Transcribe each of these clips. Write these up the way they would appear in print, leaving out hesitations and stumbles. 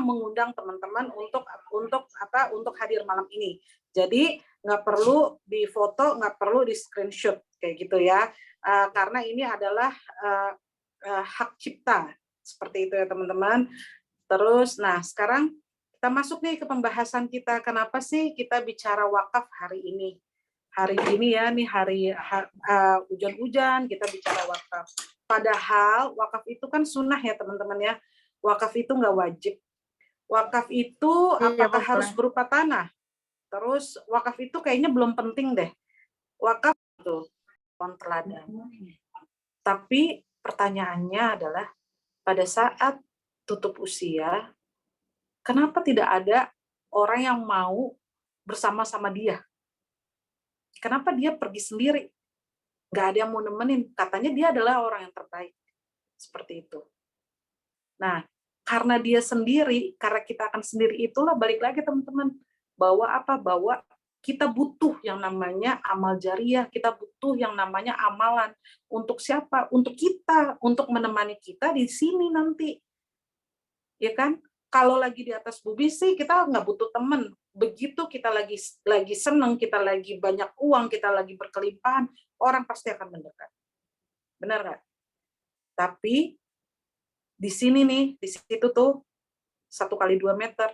yang mengundang teman-teman untuk hadir malam ini. Jadi nggak perlu difoto, nggak perlu di screenshot kayak gitu ya, karena ini adalah hak cipta seperti itu ya teman-teman. Terus, nah sekarang kita masuk nih ke pembahasan kita. Kenapa sih kita bicara wakaf hari ini? Hari ini ya, nih hari hujan-hujan kita bicara wakaf. Padahal wakaf itu kan sunnah ya teman-teman ya. Wakaf itu nggak wajib. Wakaf itu apakah harus berupa tanah? Terus wakaf itu kayaknya belum penting deh. Wakaf itu pohon teladan. Tapi pertanyaannya adalah pada saat tutup usia, kenapa tidak ada orang yang mau bersama-sama dia? Kenapa dia pergi sendiri? Nggak ada yang mau nemenin. Katanya dia adalah orang yang terbaik. Seperti itu. Nah, karena dia sendiri, karena kita akan sendiri, itulah balik lagi teman-teman. Bahwa apa? Bahwa kita butuh yang namanya amal jariah, kita butuh yang namanya amalan. Untuk siapa? Untuk kita, untuk menemani kita di sini nanti. Ya kan? Kalau lagi di atas bumi sih kita nggak butuh temen. Begitu kita lagi seneng, kita lagi banyak uang, kita lagi berkelimpahan, orang pasti akan mendekat. Benar nggak? Tapi di sini nih, di situ tuh 1 kali 2 meter,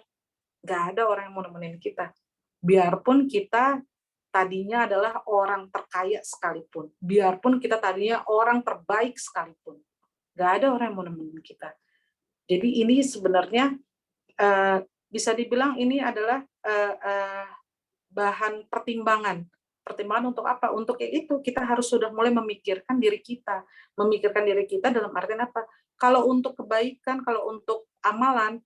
nggak ada orang yang mau nemenin kita. Biarpun kita tadinya adalah orang terkaya sekalipun, biarpun kita tadinya orang terbaik sekalipun, nggak ada orang yang mau nemenin kita. Jadi ini sebenarnya bisa dibilang ini adalah bahan pertimbangan. Pertimbangan untuk apa? Untuk itu kita harus sudah mulai memikirkan diri kita. Memikirkan diri kita dalam artian apa? Kalau untuk kebaikan, kalau untuk amalan,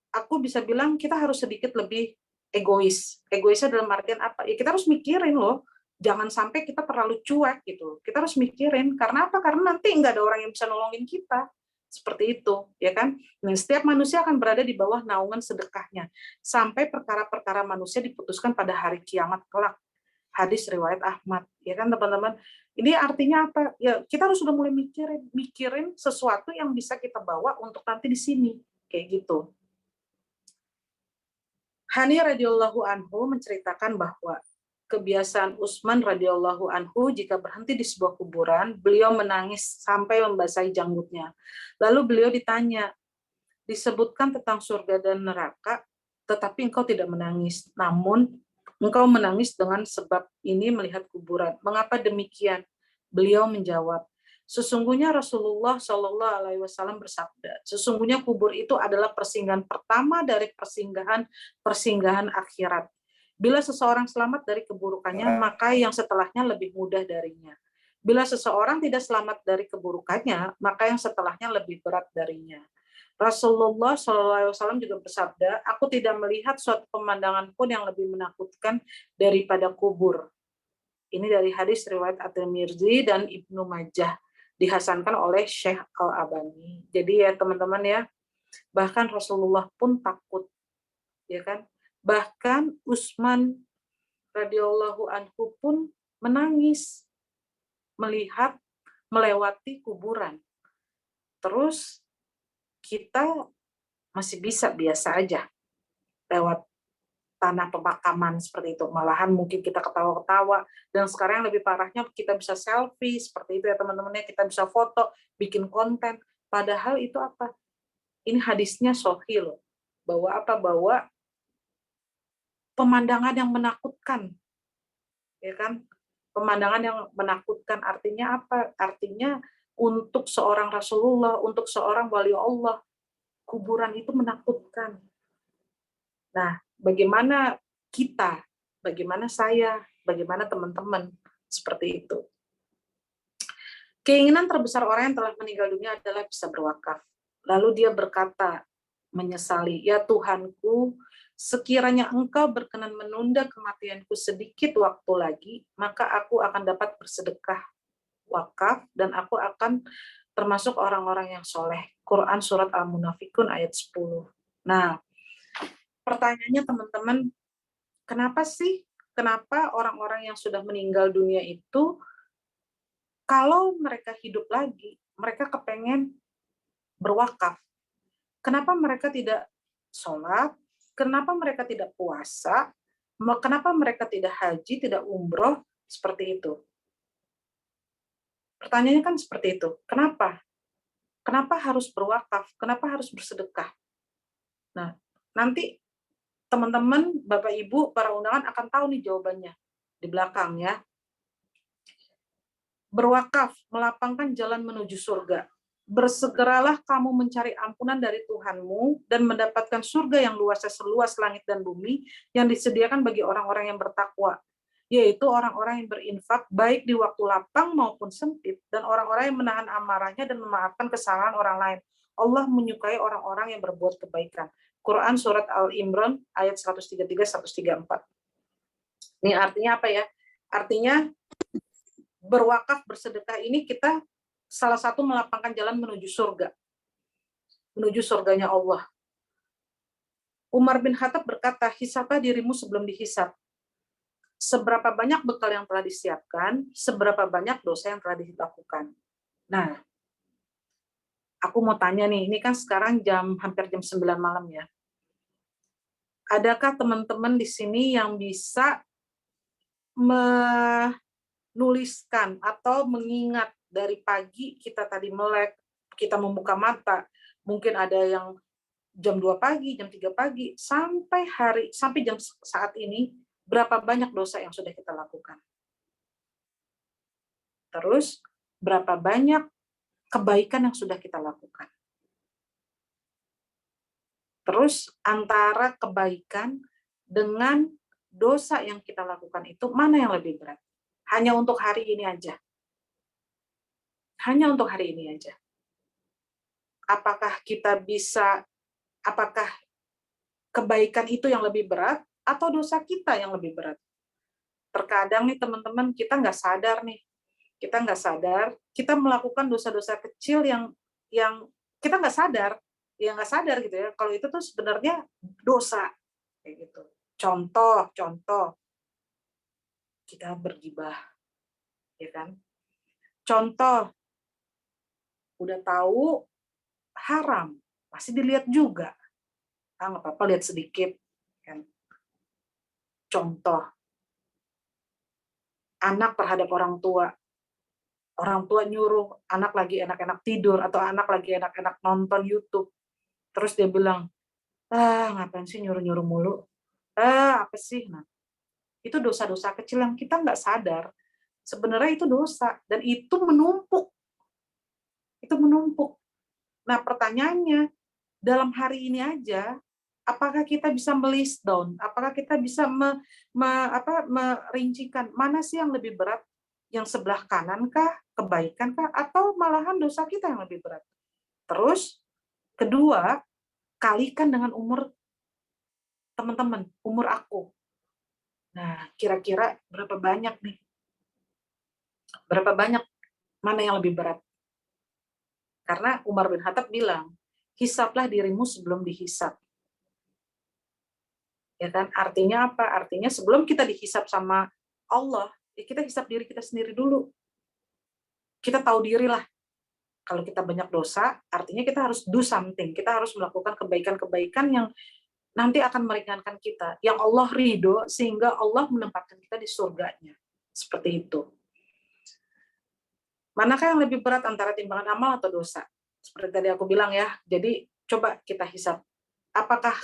aku bisa bilang kita harus sedikit lebih egois. Egoisnya dalam artian apa? Ya kita harus mikirin loh. Jangan sampai kita terlalu cuek gitu. Kita harus mikirin. Karena apa? Karena nanti nggak ada orang yang bisa nolongin kita. Seperti itu, ya kan? Nah, setiap manusia akan berada di bawah naungan sedekahnya. Sampai perkara-perkara manusia diputuskan pada hari kiamat kelak. Hadis riwayat Ahmad, ya kan teman-teman? Ini artinya apa? Ya kita harus sudah mulai mikirin sesuatu yang bisa kita bawa untuk nanti di sini, kayak gitu. Hani radhiyallahu anhu menceritakan bahwa kebiasaan Utsman radhiyallahu anhu jika berhenti di sebuah kuburan, beliau menangis sampai membasahi janggutnya. Lalu beliau ditanya, disebutkan tentang surga dan neraka, tetapi engkau tidak menangis. Namun engkau menangis dengan sebab ini melihat kuburan. Mengapa demikian? Beliau menjawab, sesungguhnya Rasulullah Shallallahu Alaihi Wasallam bersabda, sesungguhnya kubur itu adalah persinggahan pertama dari persinggahan akhirat. Bila seseorang selamat dari keburukannya, maka yang setelahnya lebih mudah darinya. Bila seseorang tidak selamat dari keburukannya, maka yang setelahnya lebih berat darinya. Rasulullah SAW juga bersabda, aku tidak melihat suatu pemandangan pun yang lebih menakutkan daripada kubur. Ini dari hadis riwayat At-Tirmidzi dan Ibnu Majah, dihasankan oleh Syekh Al-Albani. Jadi ya teman-teman ya, bahkan Rasulullah pun takut, ya kan? Bahkan Utsman radhiyallahu anhu pun menangis melihat melewati kuburan. Terus kita masih bisa biasa aja lewat tanah pemakaman seperti itu. Malahan mungkin kita ketawa-ketawa. Dan sekarang yang lebih parahnya kita bisa selfie seperti itu ya teman-temannya. Kita bisa foto, bikin konten. Padahal itu apa? Ini hadisnya sahih loh. Bahwa apa? Bahwa pemandangan yang menakutkan. Ya kan? Pemandangan yang menakutkan artinya apa? Artinya untuk seorang Rasulullah, untuk seorang wali Allah, kuburan itu menakutkan. Nah, bagaimana kita, bagaimana saya, bagaimana teman-teman, seperti itu. Keinginan terbesar orang yang telah meninggal dunia adalah bisa berwakaf. Lalu dia berkata, menyesali, ya Tuhanku, sekiranya Engkau berkenan menunda kematianku sedikit waktu lagi, maka aku akan dapat bersedekah wakaf dan aku akan termasuk orang-orang yang soleh. Quran Surat Al-Munafikun ayat 10. Nah, pertanyaannya teman-teman, kenapa orang-orang yang sudah meninggal dunia itu, kalau mereka hidup lagi, mereka kepengen berwakaf. Kenapa mereka tidak sholat, kenapa mereka tidak puasa, kenapa mereka tidak haji, tidak umroh, seperti itu. Pertanyaannya kan seperti itu. Kenapa? Kenapa harus berwakaf? Kenapa harus bersedekah? Nah, nanti teman-teman, Bapak Ibu, para undangan akan tahu nih jawabannya di belakang ya. Berwakaf, melapangkan jalan menuju surga. Bersegeralah kamu mencari ampunan dari Tuhanmu dan mendapatkan surga yang luasnya seluas langit dan bumi yang disediakan bagi orang-orang yang bertakwa, yaitu orang-orang yang berinfak baik di waktu lapang maupun sempit, dan orang-orang yang menahan amarahnya dan memaafkan kesalahan orang lain. Allah menyukai orang-orang yang berbuat kebaikan. Quran Surat Al-Imran ayat 133-134. Ini artinya apa ya? Artinya berwakaf, bersedekah ini kita salah satu melapangkan jalan menuju surga. Menuju surganya Allah. Umar bin Khattab berkata, hisablah dirimu sebelum dihisab. Seberapa banyak bekal yang telah disiapkan, seberapa banyak dosa yang telah dilakukan. Nah, aku mau tanya nih, ini kan sekarang hampir jam 9 malam ya. Adakah teman-teman di sini yang bisa menuliskan atau mengingat dari pagi kita tadi melek, kita membuka mata, mungkin ada yang jam 2 pagi, jam 3 pagi, sampai jam saat ini, berapa banyak dosa yang sudah kita lakukan? Terus, berapa banyak kebaikan yang sudah kita lakukan? Terus, antara kebaikan dengan dosa yang kita lakukan itu, mana yang lebih berat? Hanya untuk hari ini aja. Hanya untuk hari ini aja. Apakah kebaikan itu yang lebih berat, atau dosa kita yang lebih berat? Terkadang nih teman-teman, kita nggak sadar, kita melakukan dosa-dosa kecil yang kita nggak sadar gitu ya. Kalau itu tuh sebenarnya dosa, kayak gitu. Contoh, kita bergibah, ya kan? Contoh, udah tahu haram, masih dilihat juga. Nggak apa-apa, lihat sedikit, kan? Contoh, anak terhadap orang tua nyuruh anak lagi enak-enak tidur atau anak lagi enak-enak nonton YouTube, terus dia bilang, ngapain sih nyuruh-nyuruh mulu, apa sih? Nah, itu dosa-dosa kecil yang kita nggak sadar, sebenarnya itu dosa, dan itu menumpuk. Nah, pertanyaannya, dalam hari ini aja, apakah kita bisa melist down, apakah kita bisa merincikan, mana sih yang lebih berat, yang sebelah kanan kah, kebaikan kah, atau malahan dosa kita yang lebih berat? Terus, kedua, kalikan dengan umur teman-teman, umur aku. Nah, kira-kira berapa banyak nih? Berapa banyak? Mana yang lebih berat? Karena Umar bin Khattab bilang, hisablah dirimu sebelum dihisab. Ya kan? Artinya apa? Artinya sebelum kita dihisab sama Allah, ya kita hisab diri kita sendiri dulu. Kita tahu diri lah. Kalau kita banyak dosa, artinya kita harus do something. Kita harus melakukan kebaikan-kebaikan yang nanti akan meringankan kita, yang Allah ridho, sehingga Allah menempatkan kita di surganya. Seperti itu. Manakah yang lebih berat antara timbangan amal atau dosa? Seperti tadi aku bilang ya, jadi coba kita hisab. Apakah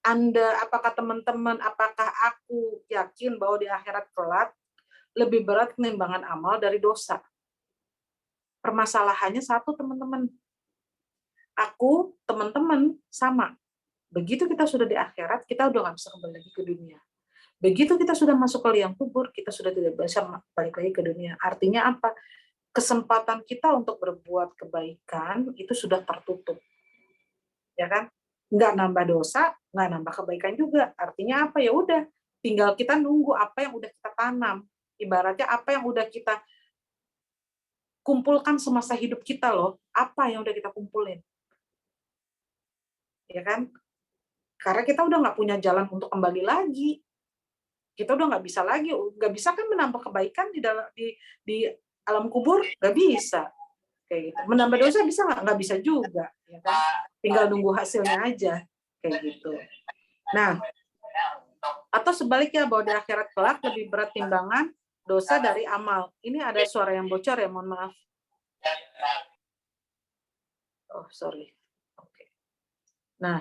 Anda, apakah teman-teman, apakah aku yakin bahwa di akhirat kelak lebih berat timbangan amal dari dosa? Permasalahannya satu, teman-teman. Aku, teman-teman, sama. Begitu kita sudah di akhirat, kita udah nggak bisa kembali lagi ke dunia. Begitu kita sudah masuk ke liang kubur, kita sudah tidak bisa balik lagi ke dunia. Artinya apa? Kesempatan kita untuk berbuat kebaikan itu sudah tertutup. Ya kan? Nggak nambah dosa, nggak nambah kebaikan juga. Artinya apa? Ya udah, tinggal kita nunggu apa yang udah kita tanam. Ibaratnya apa yang udah kita kumpulkan semasa hidup kita loh, apa yang udah kita kumpulin. Ya kan? Karena kita udah nggak punya jalan untuk kembali lagi. Kita udah nggak bisa kan menambah kebaikan di alam kubur, nggak bisa. Kayak gitu. Menambah dosa bisa nggak? Nggak bisa juga. Ya kan? Tinggal nunggu hasilnya aja. kayak gitu. Nah, atau sebaliknya bahwa di akhirat kelak lebih berat timbangan dosa dari amal. Ini ada suara yang bocor ya, mohon maaf. Oh, sorry. Oke. Nah,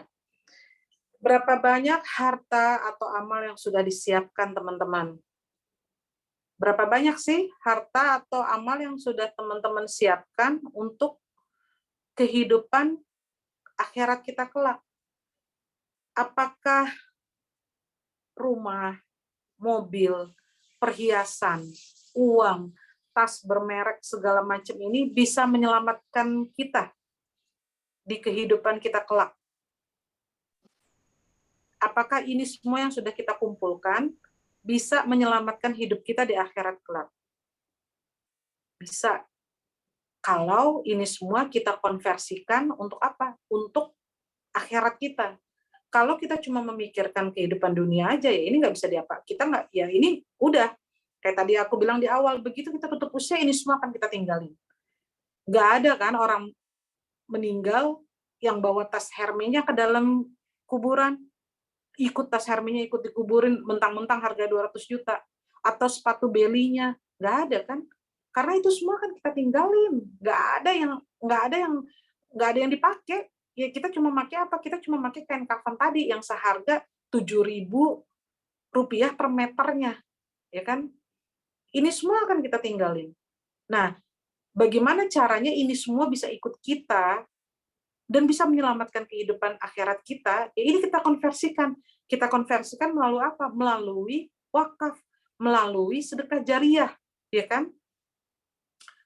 berapa banyak harta atau amal yang sudah disiapkan teman-teman? Berapa banyak sih harta atau amal yang sudah teman-teman siapkan untuk kehidupan akhirat kita kelak? Apakah rumah, mobil, perhiasan, uang, tas bermerek, segala macam ini bisa menyelamatkan kita di kehidupan kita kelak? Apakah ini semua yang sudah kita kumpulkan bisa menyelamatkan hidup kita di akhirat kelak? Bisa. Kalau ini semua kita konversikan untuk apa? Untuk akhirat kita. Kalau kita cuma memikirkan kehidupan dunia aja, ya ini nggak bisa diapa. Kita nggak, ya ini udah. Kayak tadi aku bilang di awal, begitu kita tutup usia, ini semua akan kita tinggalin. Nggak ada kan orang meninggal yang bawa tas Hermes-nya ke dalam kuburan, ikut tas Hermes-nya ikut dikuburin, mentang-mentang harga 200 juta. Atau sepatu Belly-nya. Nggak ada kan? Karena itu semua kan kita tinggalin. Nggak ada yang dipakai. Ya kita cuma pakai apa? Kita cuma pakai kain kafan tadi yang seharga 7.000 rupiah per meternya, ya kan? Ini semua akan kita tinggalin. Nah, bagaimana caranya ini semua bisa ikut kita dan bisa menyelamatkan kehidupan akhirat kita? Ya ini kita konversikan. Kita konversikan melalui apa? Melalui wakaf, melalui sedekah jariah, ya kan?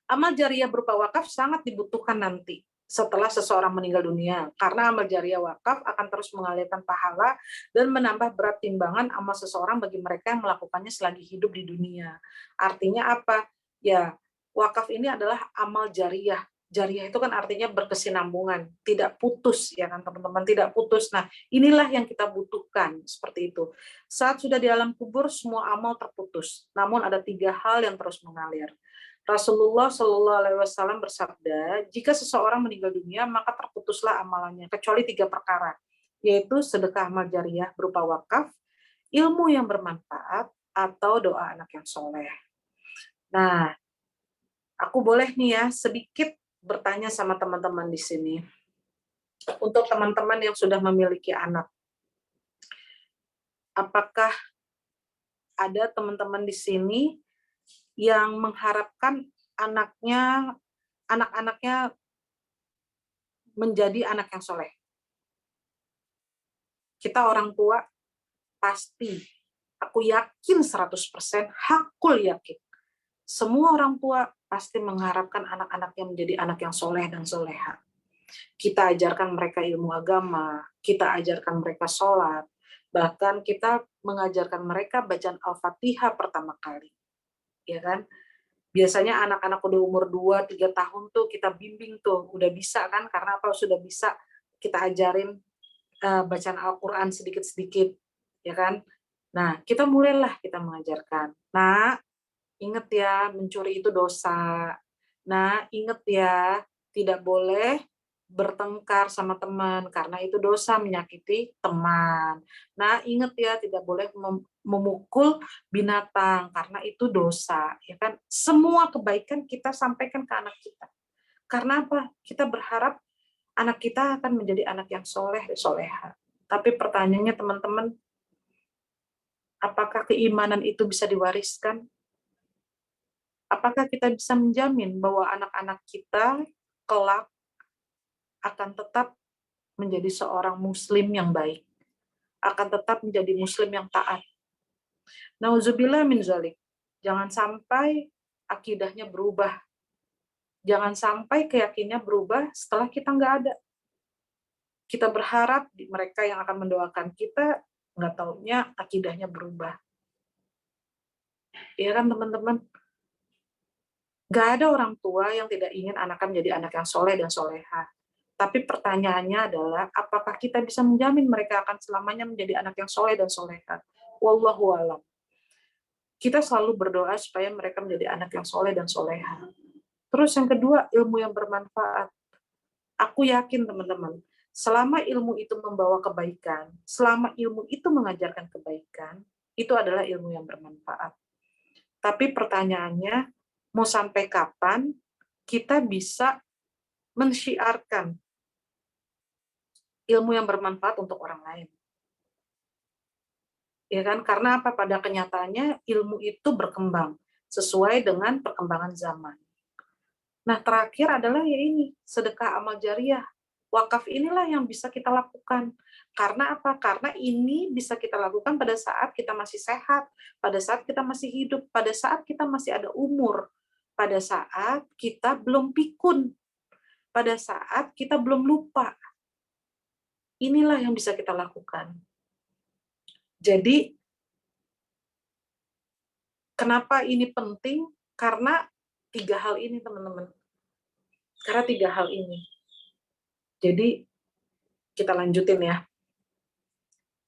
Amal jariah berupa wakaf sangat dibutuhkan nanti setelah seseorang meninggal dunia, karena amal jariah wakaf akan terus mengalirkan pahala dan menambah berat timbangan amal seseorang bagi mereka yang melakukannya selagi hidup di dunia. Artinya apa? Ya, wakaf ini adalah amal jariah. Jariah itu kan artinya berkesinambungan, tidak putus, ya kan teman-teman, tidak putus. Nah, inilah yang kita butuhkan, seperti itu. Saat sudah di alam kubur, semua amal terputus. Namun ada 3 hal yang terus mengalir. Rasulullah Shallallahu Alaihi Wasallam bersabda, jika seseorang meninggal dunia maka terputuslah amalannya kecuali 3 perkara, yaitu sedekah amal jariah berupa wakaf, ilmu yang bermanfaat, atau doa anak yang soleh. Nah, aku boleh nih ya sedikit bertanya sama teman-teman di sini. Untuk teman-teman yang sudah memiliki anak, apakah ada teman-teman di sini yang mengharapkan anak-anaknya menjadi anak yang soleh? Kita orang tua pasti, aku yakin 100%, hakul yakin, semua orang tua pasti mengharapkan anak-anaknya menjadi anak yang soleh dan soleha. Kita ajarkan mereka ilmu agama, kita ajarkan mereka sholat, bahkan kita mengajarkan mereka bacaan Al-Fatihah pertama kali, ya kan? Biasanya anak-anak udah umur 2-3 tahun tuh kita bimbing tuh, udah bisa kan, karena apa, sudah bisa kita ajarin bacaan Al-Quran sedikit-sedikit, ya kan? Nah, kita mulailah kita mengajarkan. Nah, ingat ya, mencuri itu dosa. Nah, ingat ya, tidak boleh bertengkar sama teman, karena itu dosa menyakiti teman. Nah, ingat ya, tidak boleh memukul binatang, karena itu dosa. Ya kan? Semua kebaikan kita sampaikan ke anak kita. Karena apa? Kita berharap anak kita akan menjadi anak yang soleh, soleha. Tapi pertanyaannya teman-teman, apakah keimanan itu bisa diwariskan? Apakah kita bisa menjamin bahwa anak-anak kita kelak akan tetap menjadi seorang muslim yang baik, akan tetap menjadi muslim yang taat? Nauzubillah min zalik. Jangan sampai akidahnya berubah. Jangan sampai keyakinannya berubah setelah kita nggak ada. Kita berharap mereka yang akan mendoakan kita, nggak taunya akidahnya berubah. Iya kan teman-teman? Nggak ada orang tua yang tidak ingin anaknya menjadi anak yang soleh dan soleha. Tapi pertanyaannya adalah, apakah kita bisa menjamin mereka akan selamanya menjadi anak yang soleh dan soleha? Wallahu a'lam. Kita selalu berdoa supaya mereka menjadi anak yang soleh dan soleha. Terus yang kedua, ilmu yang bermanfaat. Aku yakin teman-teman, Selama ilmu itu membawa kebaikan, selama ilmu itu mengajarkan kebaikan, itu adalah ilmu yang bermanfaat. Tapi pertanyaannya, mau sampai kapan kita bisa mensyiarkan ilmu yang bermanfaat untuk orang lain? Ya kan? Karena apa? Pada kenyataannya ilmu itu berkembang sesuai dengan perkembangan zaman. Nah, terakhir adalah ya ini, sedekah amal jariah. Wakaf inilah yang bisa kita lakukan. Karena apa? Karena ini bisa kita lakukan pada saat kita masih sehat, pada saat kita masih hidup, pada saat kita masih ada umur, pada saat kita belum pikun, pada saat kita belum lupa. Inilah yang bisa kita lakukan. Jadi, kenapa ini penting? Karena 3 hal ini, teman-teman. Karena 3 hal ini. Jadi, kita lanjutin ya.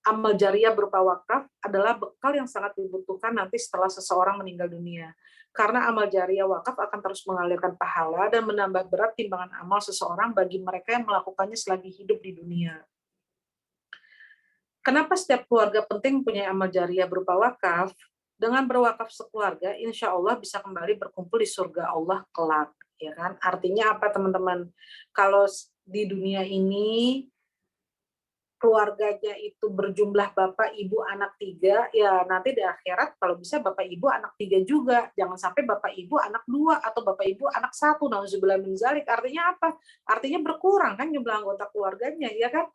Amal jariah berupa wakaf adalah bekal yang sangat dibutuhkan nanti setelah seseorang meninggal dunia. Karena amal jariah wakaf akan terus mengalirkan pahala dan menambah berat timbangan amal seseorang bagi mereka yang melakukannya selagi hidup di dunia. Kenapa setiap keluarga penting punya amal jariah berupa wakaf? Dengan berwakaf sekeluarga, insya Allah bisa kembali berkumpul di surga Allah kelak. Ya kan? Artinya apa, teman-teman? Kalau di dunia ini keluarganya itu berjumlah bapak, ibu, anak 3, ya nanti di akhirat kalau bisa bapak, ibu, anak 3 juga. Jangan sampai bapak, ibu, anak 2, atau bapak, ibu, anak 1. Nauzubillah min dzalik. Artinya apa? Artinya berkurang kan jumlah anggota keluarganya, ya kan?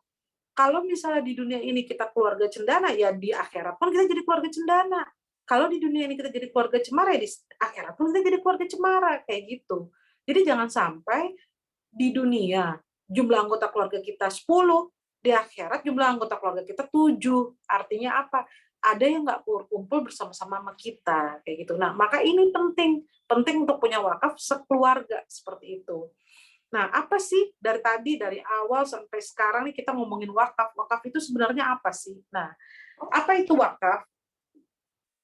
Kalau misalnya di dunia ini kita keluarga cendana, ya di akhirat pun kita jadi keluarga cendana. Kalau di dunia ini kita jadi keluarga cemara, ya di akhirat pun kita jadi keluarga cemara, kayak gitu. Jadi jangan sampai di dunia jumlah anggota keluarga kita 10, di akhirat jumlah anggota keluarga kita 7. Artinya apa? Ada yang nggak kumpul bersama-sama sama kita, kayak gitu. Nah, maka ini penting untuk punya wakaf sekeluarga seperti itu. Nah, apa sih dari awal sampai sekarang nih kita ngomongin wakaf. Wakaf itu sebenarnya apa sih? Nah, apa itu wakaf?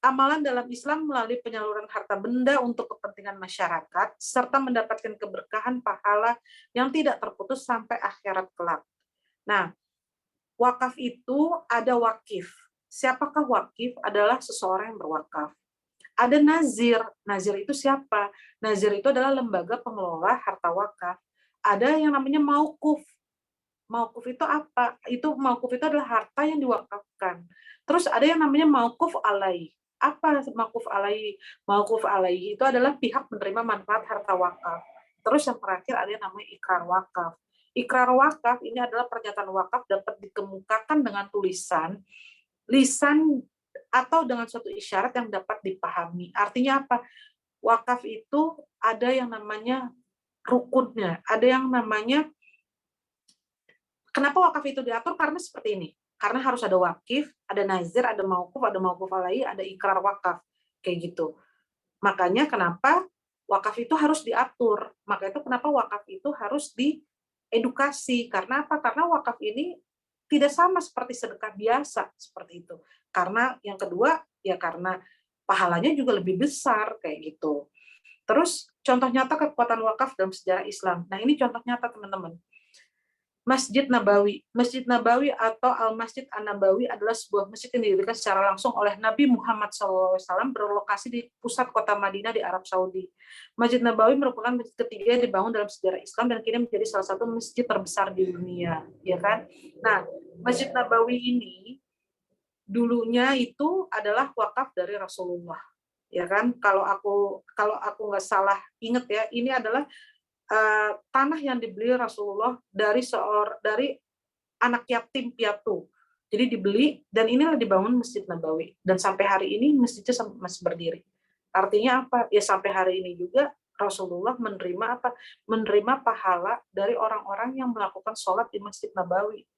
Amalan dalam Islam melalui penyaluran harta benda untuk kepentingan masyarakat, serta mendapatkan keberkahan pahala yang tidak terputus sampai akhirat kelak. Nah, wakaf itu ada wakif. Siapakah wakif? Adalah seseorang yang berwakaf. Ada nazir. Nazir itu siapa? Nazir itu adalah lembaga pengelola harta wakaf. Ada yang namanya mauquf. Mauquf itu apa? Mauquf itu adalah harta yang diwakafkan. Terus ada yang namanya mauquf alaih. Apa mauquf alaih? Mauquf alaih itu adalah pihak menerima manfaat harta wakaf. Terus yang terakhir ada yang namanya ikrar wakaf. Ikrar wakaf ini adalah pernyataan wakaf dapat dikemukakan dengan tulisan, lisan, atau dengan suatu isyarat yang dapat dipahami. Artinya apa? Wakaf itu ada yang namanya rukunnya, ada yang namanya. Kenapa wakaf itu diatur? Karena seperti ini. Karena harus ada wakif, ada nazir, ada mauquf alaih, ada ikrar wakaf. Kayak gitu. Makanya kenapa wakaf itu harus diatur. Maka itu kenapa wakaf itu harus diedukasi. Karena apa? Karena wakaf ini tidak sama seperti sedekah biasa. Seperti itu. Karena yang kedua, ya karena pahalanya juga lebih besar. Kayak gitu. Terus contoh nyata kekuatan wakaf dalam sejarah Islam. Nah ini contoh nyata teman-teman. Masjid Nabawi. Masjid Nabawi atau Al-Masjid An-Nabawi adalah sebuah masjid yang didirikan secara langsung oleh Nabi Muhammad SAW, berlokasi di pusat kota Madinah di Arab Saudi. Masjid Nabawi merupakan masjid ketiga yang dibangun dalam sejarah Islam dan kini menjadi salah satu masjid terbesar di dunia, ya kan? Nah, Masjid Nabawi ini dulunya itu adalah wakaf dari Rasulullah, ya kan? Kalau aku nggak salah ingat ya, ini adalah tanah yang dibeli Rasulullah dari anak yatim piatu. Jadi dibeli dan inilah dibangun Masjid Nabawi dan sampai hari ini masjidnya masih berdiri. Artinya apa? Ya sampai hari ini juga Rasulullah menerima apa? Menerima pahala dari orang-orang yang melakukan sholat di Masjid Nabawi.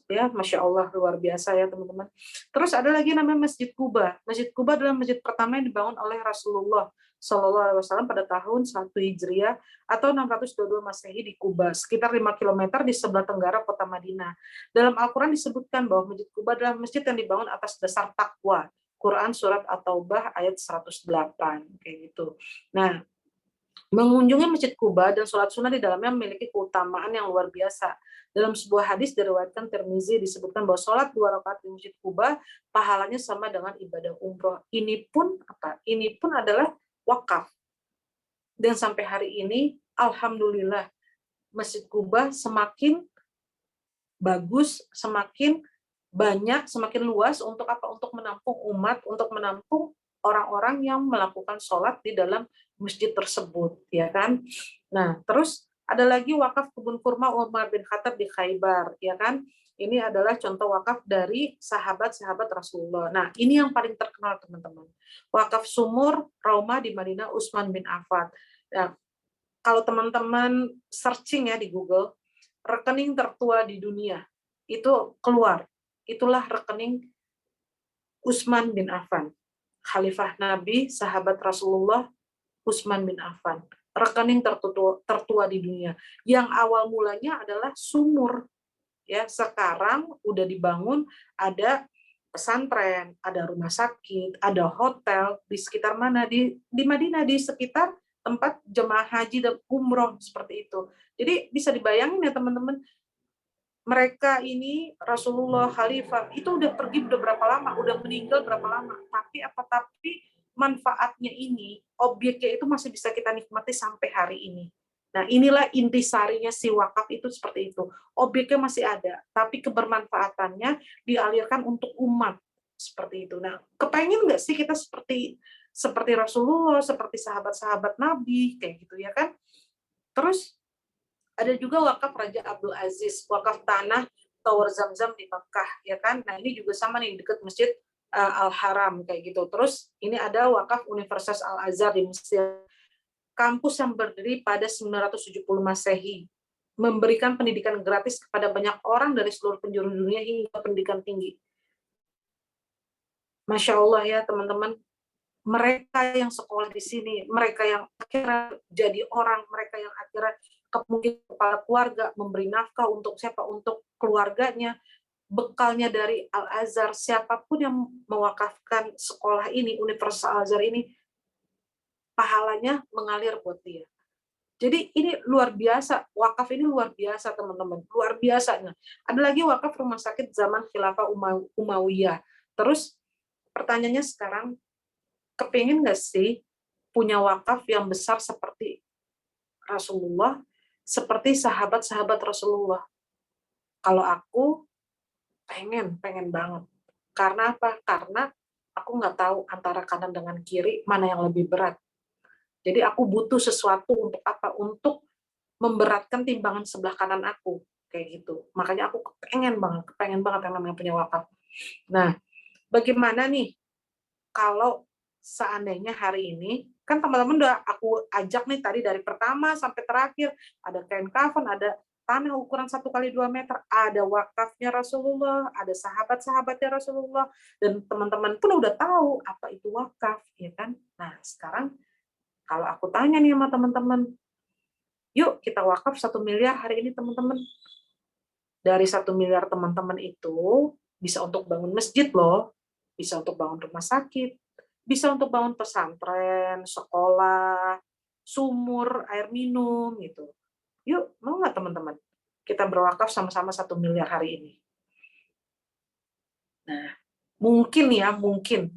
Ya, Masya Allah, luar biasa ya teman-teman. Terus ada lagi namanya Masjid Kuba. Masjid Kuba adalah masjid pertama yang dibangun oleh Rasulullah Shallallahu Alaihi Wasallam pada tahun 1 Hijriah atau 622 Masehi di Kuba, sekitar 5 km di sebelah tenggara kota Madinah. Dalam Al-Quran disebutkan bahwa Masjid Kuba adalah masjid yang dibangun atas dasar takwa. Quran Surat At-Taubah ayat 108, kayak gitu. Nah, Mengunjungi Masjid Kuba dan sholat sunnah di dalamnya memiliki keutamaan yang luar biasa. Dalam sebuah hadis diriwayatkan Tirmizi disebutkan bahwa sholat 2 rakaat di Masjid Kuba pahalanya sama dengan ibadah umroh. Ini pun apa? Ini pun adalah wakaf. Dan sampai hari ini, alhamdulillah, Masjid Kuba semakin bagus, semakin banyak, semakin luas untuk apa? Untuk menampung umat, untuk menampung orang-orang yang melakukan sholat di dalam masjid tersebut, ya kan? Nah, terus ada lagi wakaf kebun kurma Umar bin Khattab di Khaybar, ya kan? Ini adalah contoh wakaf dari sahabat-sahabat Rasulullah. Nah, ini yang paling terkenal, teman-teman. Wakaf sumur Rauma di Madinah Utsman bin Affan. Nah, kalau teman-teman searching ya di Google, rekening tertua di dunia, itu keluar. Itulah rekening Utsman bin Affan. Khalifah Nabi, sahabat Rasulullah, Utsman bin Affan. Rekening tertua di dunia. Yang awal mulanya adalah sumur. Ya, sekarang udah dibangun, ada pesantren, ada rumah sakit, ada hotel di sekitar mana, di Madinah, di sekitar tempat jemaah haji dan umroh seperti itu. Jadi bisa dibayangin ya teman-teman, mereka ini Rasulullah, Khalifah itu udah pergi udah berapa lama, udah meninggal berapa lama, tapi manfaatnya ini, objeknya itu masih bisa kita nikmati sampai hari ini. Nah, inilah intisarinya si wakaf itu seperti itu. Objeknya masih ada, tapi kebermanfaatannya dialirkan untuk umat seperti itu. Nah, kepengen nggak sih kita seperti Rasulullah, seperti sahabat-sahabat Nabi kayak gitu ya kan? Terus ada juga wakaf Raja Abdul Aziz, wakaf tanah Tower Zamzam di Mekah, ya kan? Nah, ini juga sama nih, dekat Masjid Al-Haram, kayak gitu. Terus, ini ada wakaf Universitas Al-Azhar di Mesir. Kampus yang berdiri pada 970 Masehi, memberikan pendidikan gratis kepada banyak orang dari seluruh penjuru dunia hingga pendidikan tinggi. Masya Allah ya, teman-teman. Mereka yang sekolah di sini, mereka yang akhirnya jadi orang, mereka yang akhirnya mungkin kepala keluarga, memberi nafkah untuk siapa? Untuk keluarganya, bekalnya dari Al-Azhar, siapapun yang mewakafkan sekolah ini, Universitas Al-Azhar ini, pahalanya mengalir buat dia. Jadi ini luar biasa, wakaf ini luar biasa teman-teman, luar biasanya. Ada lagi wakaf rumah sakit zaman Khilafah Umayyah. Terus pertanyaannya sekarang, kepingin nggak sih punya wakaf yang besar seperti Rasulullah, seperti sahabat-sahabat Rasulullah? Kalau aku pengen banget. Karena apa? Karena aku nggak tahu antara kanan dengan kiri mana yang lebih berat. Jadi aku butuh sesuatu untuk apa? Untuk memberatkan timbangan sebelah kanan aku kayak gitu. Makanya aku kepengen banget yang namanya punya wakaf. Nah, bagaimana nih kalau seandainya hari ini, kan teman-teman udah aku ajak nih tadi dari pertama sampai terakhir, ada kain kafan, ada tanah ukuran 1x2 meter, ada wakafnya Rasulullah, ada sahabat-sahabatnya Rasulullah, dan teman-teman pun udah tahu apa itu wakaf, ya kan? Nah, sekarang kalau aku tanya nih sama teman-teman, yuk kita wakaf 1 miliar hari ini teman-teman. Dari 1 miliar teman-teman itu bisa untuk bangun masjid loh, bisa untuk bangun rumah sakit, bisa untuk bangun pesantren, sekolah, sumur, air minum gitu. Yuk, mau nggak teman-teman? Kita berwakaf sama-sama 1 miliar hari ini. Nah, mungkin ya, mungkin.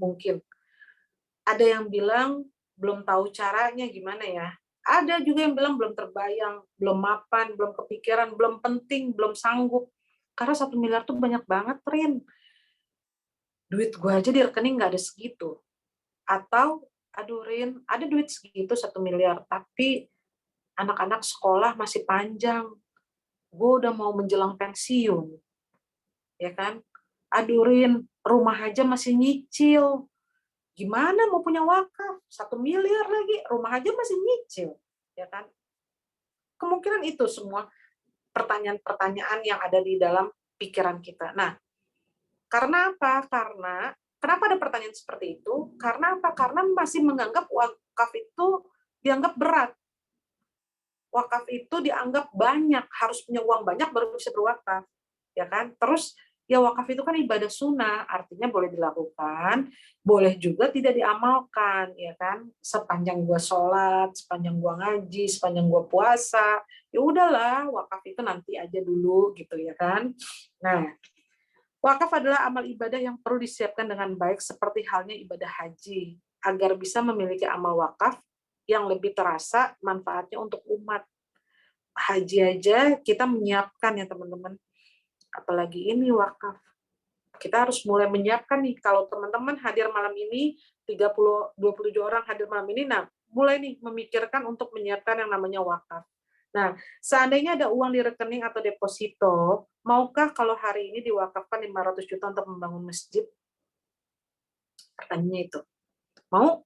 Ada yang bilang belum tahu caranya gimana ya. Ada juga yang bilang belum terbayang, belum mapan, belum kepikiran, belum penting, belum sanggup. Karena 1 miliar tuh banyak banget, Rin. Duit gue aja di rekening nggak ada segitu. Atau, aduh Rin, ada duit segitu 1 miliar, tapi anak-anak sekolah masih panjang. Gue udah mau menjelang pensiun. Ya kan? Aduh Rin, rumah aja masih nyicil. Gimana mau punya wakaf? 1 miliar lagi, rumah aja masih nyicil. Ya kan? Kemungkinan itu semua pertanyaan-pertanyaan yang ada di dalam pikiran kita. Nah, karena apa? Karena kenapa ada pertanyaan seperti itu? Karena apa? Karena masih menganggap wakaf itu dianggap berat. Wakaf itu dianggap banyak, harus punya uang banyak baru bisa berwakaf. Ya kan? Terus Ya wakaf itu kan ibadah sunnah, artinya boleh dilakukan, boleh juga tidak diamalkan, ya kan? Sepanjang gua sholat, sepanjang gua ngaji, sepanjang gua puasa, ya udahlah, wakaf itu nanti aja dulu gitu ya kan. Nah, wakaf adalah amal ibadah yang perlu disiapkan dengan baik seperti halnya ibadah haji, agar bisa memiliki amal wakaf yang lebih terasa manfaatnya untuk umat. Haji aja kita menyiapkan ya teman-teman, apalagi ini wakaf. Kita harus mulai menyiapkan nih, kalau teman-teman hadir malam ini, 27 orang hadir malam ini, nah mulai nih memikirkan untuk menyiapkan yang namanya wakaf. Nah, seandainya ada uang di rekening atau deposito, maukah kalau hari ini diwakafkan 500 juta untuk membangun masjid? Pertanyaannya itu. Mau?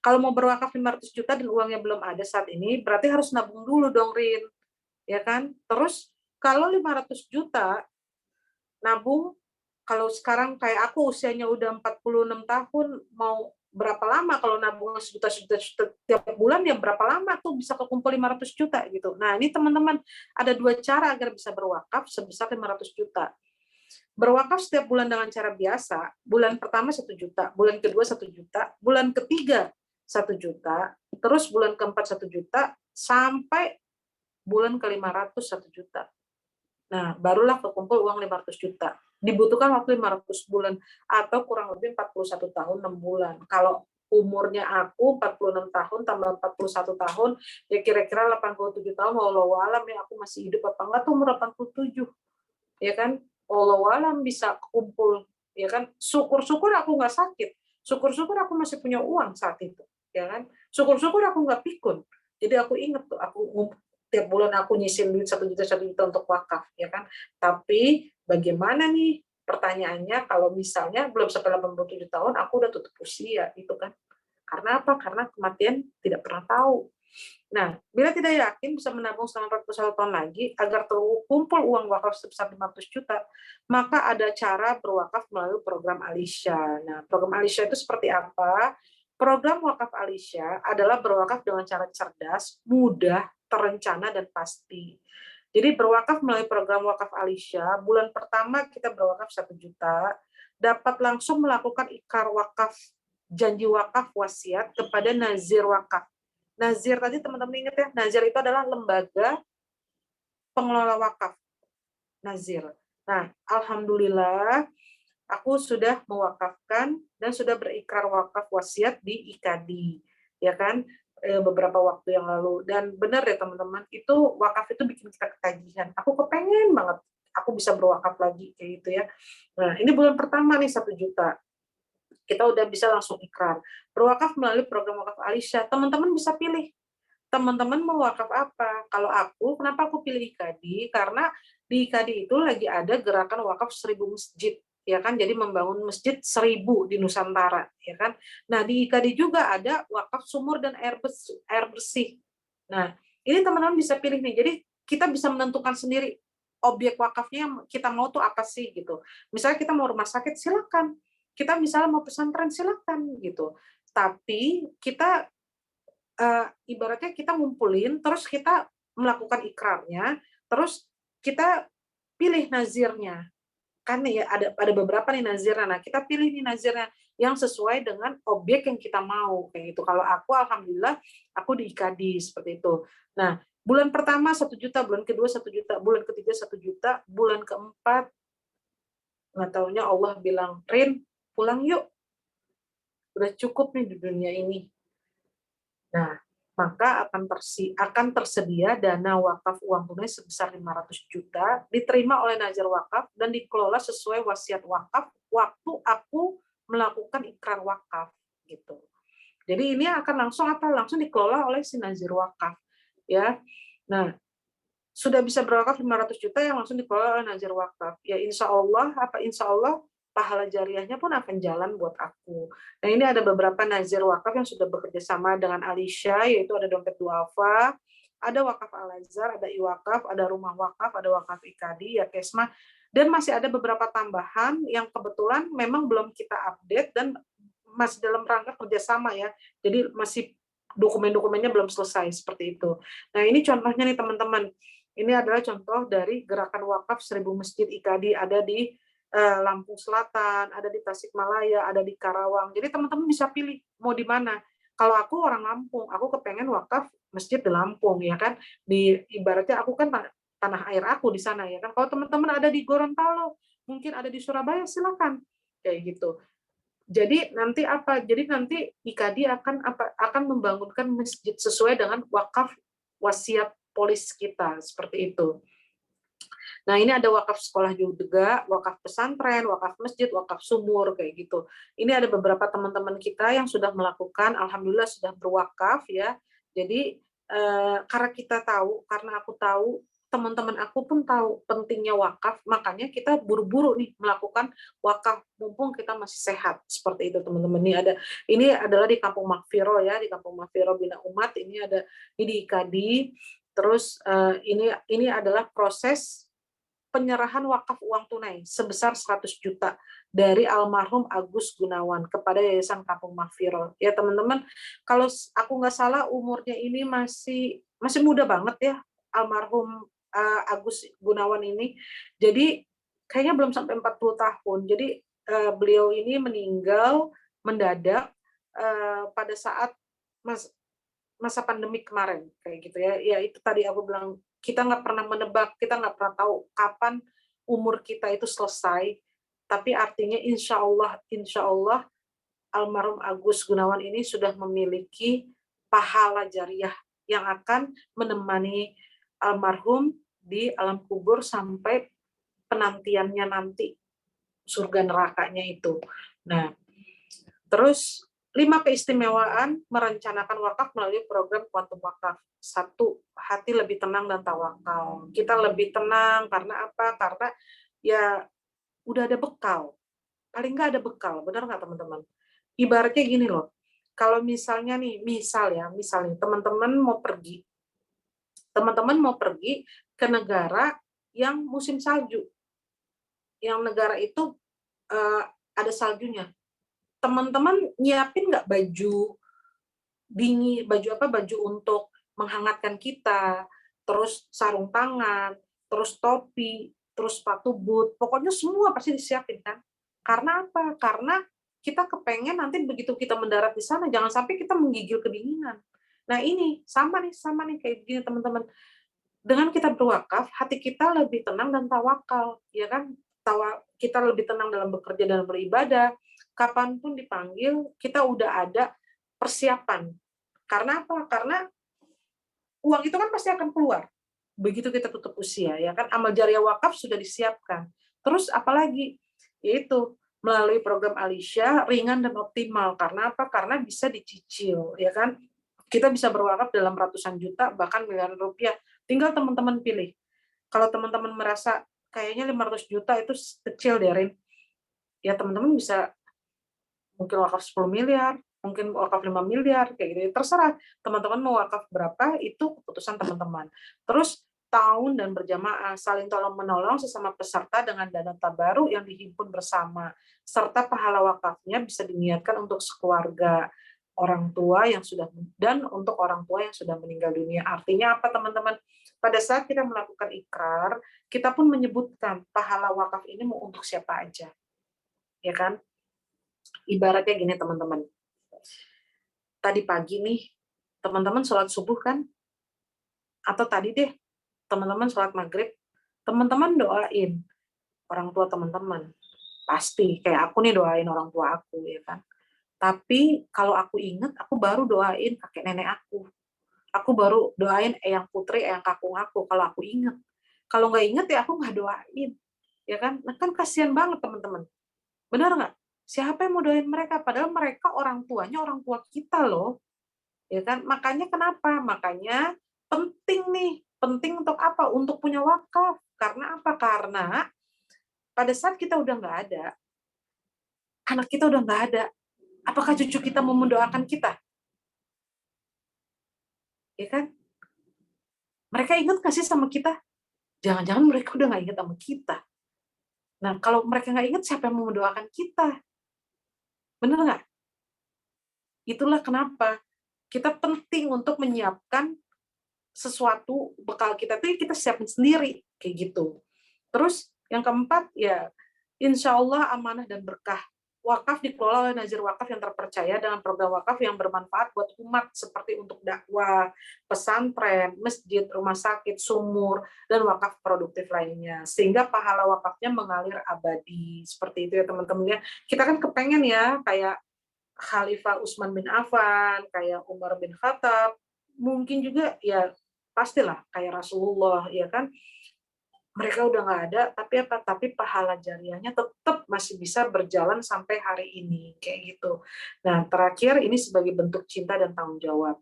Kalau mau berwakaf 500 juta dan uangnya belum ada saat ini, berarti harus nabung dulu dong, Rin. Ya kan? Terus, kalau 500 juta, nabung, kalau sekarang kayak aku usianya udah 46 tahun, mau berapa lama kalau nabung sejuta tiap bulan, ya berapa lama tuh bisa kekumpul 500 juta gitu. Nah, ini teman-teman, ada dua cara agar bisa berwakaf sebesar 500 juta. Berwakaf setiap bulan dengan cara biasa, bulan pertama 1 juta, bulan kedua 1 juta, bulan ketiga 1 juta, terus bulan keempat 1 juta, sampai bulan ke-500 1 juta. Nah, barulah kekumpul uang 500 juta. Dibutuhkan waktu 500 bulan atau kurang lebih 41 tahun 6 bulan. Kalau umurnya aku 46 tahun tambah 41 tahun, ya kira-kira 87 tahun, wallahu alam ya aku masih hidup apa enggak tuh umur 87. Ya kan? Wallahu alam bisa kumpul, ya kan? Syukur-syukur aku nggak sakit. Syukur-syukur aku masih punya uang saat itu, ya kan? Syukur-syukur aku nggak pikun. Jadi aku inget tuh, aku tiap bulan aku nyisin duit 1 juta untuk wakaf, ya kan. Tapi bagaimana nih, pertanyaannya, kalau misalnya belum sampai 87 tahun aku udah tutup usia itu kan. Karena apa? Karena kematian tidak pernah tahu. Nah, bila tidak yakin bisa menabung selama 41 tahun lagi agar terkumpul uang wakaf sebesar 500 juta, maka ada cara berwakaf melalui program Alisha. Nah, program Alisha itu seperti apa? Program wakaf Alisha adalah berwakaf dengan cara cerdas, mudah, terencana, dan pasti. Jadi berwakaf melalui program wakaf Alisha, bulan pertama kita berwakaf 1 juta, dapat langsung melakukan ikrar wakaf, janji wakaf wasiat kepada nazir wakaf. Nazir tadi teman-teman ingat ya, Nazir itu adalah lembaga pengelola wakaf. Nazir. Nah, alhamdulillah aku sudah mewakafkan dan sudah berikrar wakaf wasiat di IKADI, ya kan, beberapa waktu yang lalu. Dan benar ya teman-teman, itu wakaf itu bikin kita ketagihan. Aku kepengen banget aku bisa berwakaf lagi kayak gitu ya. Nah, ini bulan pertama nih 1 juta. Kita udah bisa langsung ikrar. Berwakaf melalui program wakaf Alisha. Teman-teman bisa pilih teman-teman mau wakaf apa? Kalau aku, kenapa aku pilih IKADI? Karena di IKADI itu lagi ada gerakan wakaf 1000 masjid, ya kan? Jadi membangun masjid 1000 di Nusantara, ya kan? Nah, di IKADI juga ada wakaf sumur dan air bersih. Nah, ini teman-teman bisa pilih nih. Jadi kita bisa menentukan sendiri objek wakafnya yang kita mau tuh apa sih gitu. Misalnya kita mau rumah sakit, silakan. Kita misalnya mau pesantren, silakan gitu. Tapi kita ibaratnya kita ngumpulin, terus kita melakukan ikrarnya, terus kita pilih nazirnya. Kan ya ada beberapa nih nazirnya. Nah, kita pilih nih nazirnya yang sesuai dengan objek yang kita mau kayak gitu. Kalau aku alhamdulillah aku di IKADI seperti itu. Nah, bulan pertama 1 juta, bulan kedua 1 juta, bulan ketiga 1 juta, bulan keempat nggak taunya Allah bilang, "Rin, pulang yuk. Udah cukup nih di dunia ini." Nah, maka akan tersedia dana wakaf uang tunai sebesar 500 juta diterima oleh nazir wakaf dan dikelola sesuai wasiat wakaf waktu aku melakukan ikrar wakaf gitu. Jadi ini akan langsung dikelola oleh si nazir wakaf ya. Nah, sudah bisa berwakaf 500 juta yang langsung dikelola oleh nazir wakaf. Ya insya Allah pahala jariahnya pun akan jalan buat aku. Nah, ini ada beberapa nazir wakaf yang sudah bekerja sama dengan Alisha, yaitu ada Dompet Duafa, ada Wakaf Al-Azhar, ada Iwakaf, ada Rumah Wakaf, ada Wakaf IKADI, ya Kesma, dan masih ada beberapa tambahan yang kebetulan memang belum kita update dan masih dalam rangka kerjasama ya. Jadi masih dokumen-dokumennya belum selesai seperti itu. Nah, ini contohnya nih teman-teman. Ini adalah contoh dari gerakan wakaf 1000 masjid IKADI ada di Lampung Selatan, ada di Tasikmalaya, ada di Karawang. Jadi teman-teman bisa pilih mau di mana. Kalau aku orang Lampung, aku kepengen wakaf masjid di Lampung, ya kan. Ibaratnya aku kan tanah air aku di sana, ya kan. Kalau teman-teman ada di Gorontalo, mungkin ada di Surabaya, silakan. Kayak gitu. Jadi nanti apa? Jadi nanti IKADI akan membangunkan masjid sesuai dengan wakaf wasiat polis kita, seperti itu. Nah, ini ada wakaf sekolah juga, wakaf pesantren, wakaf masjid, wakaf sumur, kayak gitu. Ini ada beberapa teman-teman kita yang sudah melakukan, alhamdulillah sudah berwakaf ya. Jadi karena kita tahu, karena aku tahu, teman-teman aku pun tahu pentingnya wakaf, makanya kita buru-buru nih melakukan wakaf mumpung kita masih sehat. Seperti itu teman-teman. Ini adalah di Kampung Makfiro ya, di Kampung Makfiro Bina Umat, ini ada di IKADI. Terus ini adalah proses penyerahan wakaf uang tunai sebesar 100 juta dari almarhum Agus Gunawan kepada Yayasan Kampung Mahfirah. Ya teman-teman, kalau aku nggak salah umurnya ini masih muda banget ya, almarhum Agus Gunawan ini. Jadi kayaknya belum sampai 40 tahun. Jadi beliau ini meninggal mendadak pada saat masa pandemi kemarin, kayak gitu ya. Ya itu tadi aku bilang, kita nggak pernah menebak, kita nggak pernah tahu kapan umur kita itu selesai, tapi artinya insya Allah almarhum Agus Gunawan ini sudah memiliki pahala jariah yang akan menemani almarhum di alam kubur sampai penantiannya nanti, surga nerakanya itu. Nah, terus 5 keistimewaan merencanakan wakaf melalui program Kuantum Wakaf. 1, hati lebih tenang dan tawakal. Kita lebih tenang karena apa? Karena ya udah ada bekal. Paling nggak ada bekal, benar nggak teman-teman? Ibaratnya gini loh, kalau misalnya nih, misalnya teman-teman mau pergi ke negara yang musim salju, yang negara itu ada saljunya. Teman-teman nyiapin nggak baju dingin, baju untuk menghangatkan kita, terus sarung tangan, terus topi, terus sepatu boot, pokoknya semua pasti disiapin kan. Karena apa? Karena kita kepengen nanti begitu kita mendarat di sana jangan sampai kita menggigil kedinginan. Nah ini sama nih kayak gini teman-teman. Dengan kita berwakaf, hati kita lebih tenang dan tawakal, ya kan? Kita lebih tenang dalam bekerja dan beribadah. Kapanpun dipanggil, kita udah ada persiapan. Karena apa? Karena uang itu kan pasti akan keluar. Begitu kita tutup usia, ya kan? Amal jariah wakaf sudah disiapkan. Terus apalagi? Yaitu melalui program Alisha ringan dan optimal. Karena apa? Karena bisa dicicil, ya kan? Kita bisa berwakaf dalam ratusan juta, bahkan miliaran rupiah. Tinggal teman-teman pilih. Kalau teman-teman merasa kayaknya 500 juta itu kecil deh, Rin. Ya teman-teman bisa mungkin wakaf 10 miliar, mungkin wakaf 5 miliar, kayak gitu. Terserah teman-teman mau wakaf berapa, itu keputusan teman-teman. Terus tahun dan berjamaah, saling tolong-menolong sesama peserta dengan dana tabaruk yang dihimpun bersama, serta pahala wakafnya bisa diniatkan untuk sekeluarga orang tua yang sudah dan untuk orang tua yang sudah meninggal dunia. Artinya apa teman-teman? Pada saat kita melakukan ikrar, kita pun menyebutkan pahala wakaf ini mau untuk siapa aja. Ya kan? Ibaratnya gini teman-teman. Tadi pagi nih, teman-teman sholat subuh kan? Atau tadi deh, teman-teman sholat maghrib, teman-teman doain orang tua teman-teman. Pasti, kayak aku nih doain orang tua aku, ya kan? Tapi kalau aku ingat, aku baru doain kakek nenek aku. Aku baru doain eyang putri, eyang kakung aku, kalau aku ingat. Kalau nggak ingat ya aku nggak doain. Ya kan? Nah kan kasihan banget teman-teman. Benar nggak? Siapa yang mau doain mereka? Padahal mereka orang tuanya orang tua kita loh. Ya kan? Makanya kenapa? Makanya penting untuk apa? Untuk punya wakaf. Karena apa? Karena pada saat kita udah nggak ada, anak kita udah nggak ada, apakah cucu kita mau mendoakan kita? Ya kan? Mereka ingat nggak sih sama kita? Jangan-jangan mereka udah nggak ingat sama kita. Nah, kalau mereka nggak ingat, siapa yang mau mendoakan kita? Bener nggak? Itulah kenapa kita penting untuk menyiapkan sesuatu bekal kita tuh kita siapin sendiri kayak gitu. Terus yang keempat ya insya Allah amanah dan berkah. Wakaf dikelola oleh nazir wakaf yang terpercaya dengan program wakaf yang bermanfaat buat umat seperti untuk dakwah, pesantren, masjid, rumah sakit, sumur, dan wakaf produktif lainnya. Sehingga pahala wakafnya mengalir abadi. Seperti itu ya teman-teman ya. Kita kan kepengen ya kayak Khalifah Utsman bin Affan, kayak Umar bin Khattab, mungkin juga ya pastilah kayak Rasulullah ya kan, mereka udah nggak ada, tapi apa? Tapi pahala jariahnya tetap masih bisa berjalan sampai hari ini, kayak gitu. Nah, terakhir ini sebagai bentuk cinta dan tanggung jawab,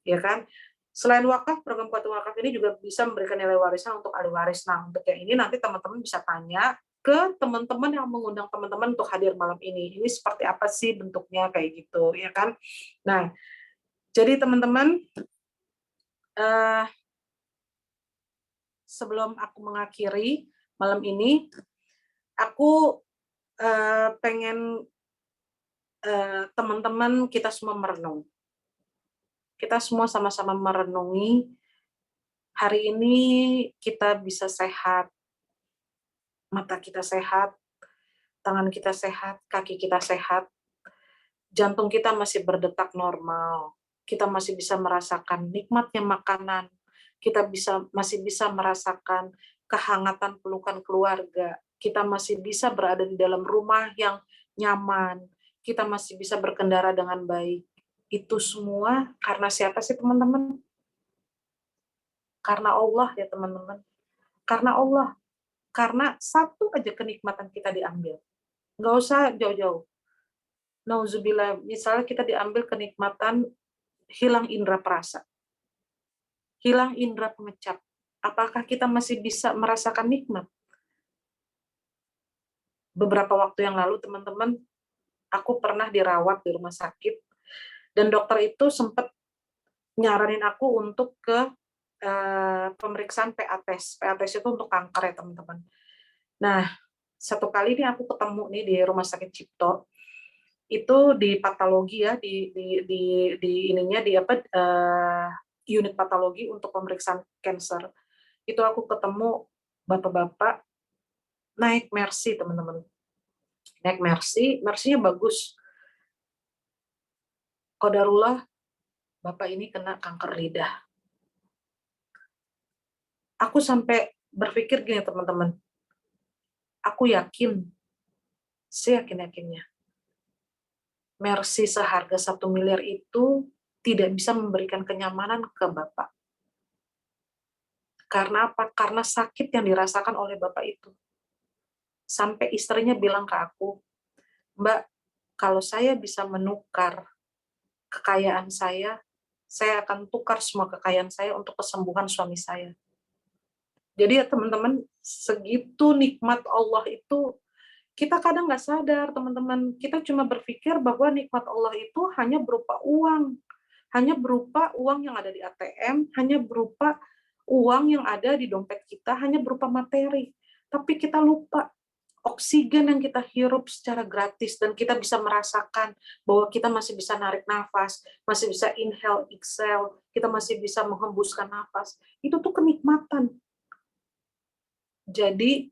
ya kan? Selain wakaf, program kuat wakaf ini juga bisa memberikan nilai warisan untuk ahli waris. Nah, untuk yang ini nanti teman-teman bisa tanya ke teman-teman yang mengundang teman-teman untuk hadir malam ini. Ini seperti apa sih bentuknya kayak gitu, ya kan? Nah, jadi teman-teman, eh, sebelum aku mengakhiri malam ini, aku pengen teman-teman kita semua merenung. Kita semua sama-sama merenungi hari ini kita bisa sehat, mata kita sehat, tangan kita sehat, kaki kita sehat, jantung kita masih berdetak normal, kita masih bisa merasakan nikmatnya makanan, kita masih bisa merasakan kehangatan pelukan keluarga, kita masih bisa berada di dalam rumah yang nyaman, kita masih bisa berkendara dengan baik. Itu semua karena siapa sih teman-teman? Karena Allah ya teman-teman. Karena Allah. Karena satu aja kenikmatan kita diambil. Nggak usah jauh-jauh. Nauzubillah, misalnya kita diambil kenikmatan hilang indera perasa, hilang indera pengecap. Apakah kita masih bisa merasakan nikmat? Beberapa waktu yang lalu teman-teman, aku pernah dirawat di rumah sakit dan dokter itu sempat nyaranin aku untuk ke pemeriksaan PA test. PA test itu untuk kanker ya teman-teman. Nah, satu kali ini aku ketemu nih di rumah sakit Cipto, itu di patologi ya, di ininya di apa unit patologi untuk pemeriksaan cancer. Itu aku ketemu bapak-bapak naik Mercy teman-teman. Naik Mercy, Mercy-nya bagus. Qadarullah bapak ini kena kanker lidah. Aku sampai berpikir gini teman-teman, aku yakin, saya yakin-yakinnya, Mercy seharga 1 miliar itu tidak bisa memberikan kenyamanan ke Bapak. Karena apa? Karena sakit yang dirasakan oleh Bapak itu. Sampai istrinya bilang ke aku, Mbak, kalau saya bisa menukar kekayaan saya akan tukar semua kekayaan saya untuk kesembuhan suami saya. Jadi ya teman-teman, segitu nikmat Allah itu, kita kadang nggak sadar teman-teman, kita cuma berpikir bahwa nikmat Allah itu hanya berupa uang, hanya berupa uang yang ada di ATM, hanya berupa uang yang ada di dompet kita, hanya berupa materi. Tapi kita lupa oksigen yang kita hirup secara gratis dan kita bisa merasakan bahwa kita masih bisa narik nafas, masih bisa inhale, exhale, kita masih bisa menghembuskan nafas. Itu tuh kenikmatan. Jadi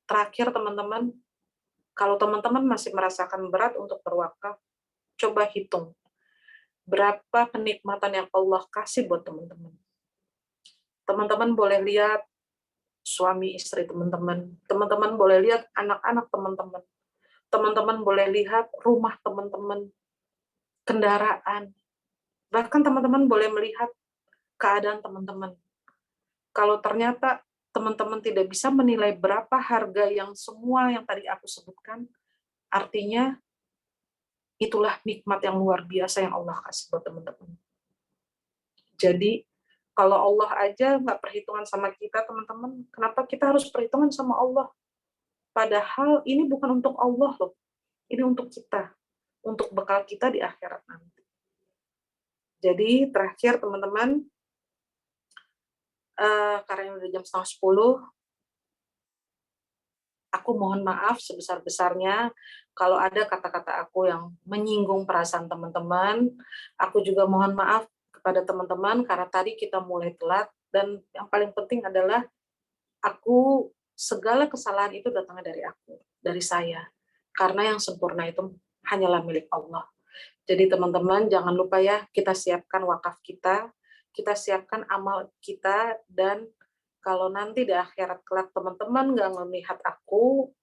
terakhir teman-teman, kalau teman-teman masih merasakan berat untuk berwakaf, coba hitung berapa kenikmatan yang Allah kasih buat teman-teman. Teman-teman boleh lihat suami istri teman-teman, teman-teman boleh lihat anak-anak teman-teman, teman-teman boleh lihat rumah teman-teman, kendaraan, bahkan teman-teman boleh melihat keadaan teman-teman. Kalau ternyata teman-teman tidak bisa menilai berapa harga yang semua yang tadi aku sebutkan, artinya itulah nikmat yang luar biasa yang Allah kasih buat teman-teman. Jadi kalau Allah aja nggak perhitungan sama kita teman-teman, kenapa kita harus perhitungan sama Allah? Padahal ini bukan untuk Allah loh, ini untuk kita, untuk bekal kita di akhirat nanti. Jadi terakhir teman-teman, karena udah jam 9:30, aku mohon maaf sebesar-besarnya kalau ada kata-kata aku yang menyinggung perasaan teman-teman. Aku juga mohon maaf kepada teman-teman karena tadi kita mulai telat dan yang paling penting adalah aku segala kesalahan itu datangnya dari aku, dari saya. Karena yang sempurna itu hanyalah milik Allah. Jadi teman-teman jangan lupa ya, kita siapkan wakaf kita siapkan amal kita, dan kalau nanti di akhirat kelak teman-teman nggak melihat aku,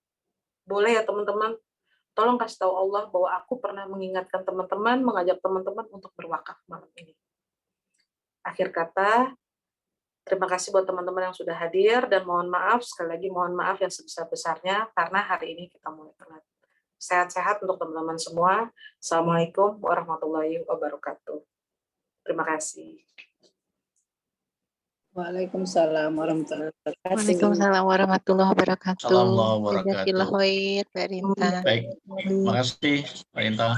boleh ya teman-teman, tolong kasih tahu Allah bahwa aku pernah mengingatkan teman-teman, mengajak teman-teman untuk berwakaf malam ini. Akhir kata, terima kasih buat teman-teman yang sudah hadir, dan mohon maaf, sekali lagi mohon maaf yang sebesar-besarnya karena hari ini kita mulai telat. Sehat-sehat untuk teman-teman semua. Assalamualaikum warahmatullahi wabarakatuh. Terima kasih. Waalaikumsalam warahmatullahi wabarakatuh. Waalaikumsalam warahmatullahi wabarakatuh. Assalamualaikum warahmatullahi Jazakallah wabarakatuh. khair, Pak Rinta. Baik, terima kasih Pak Inta.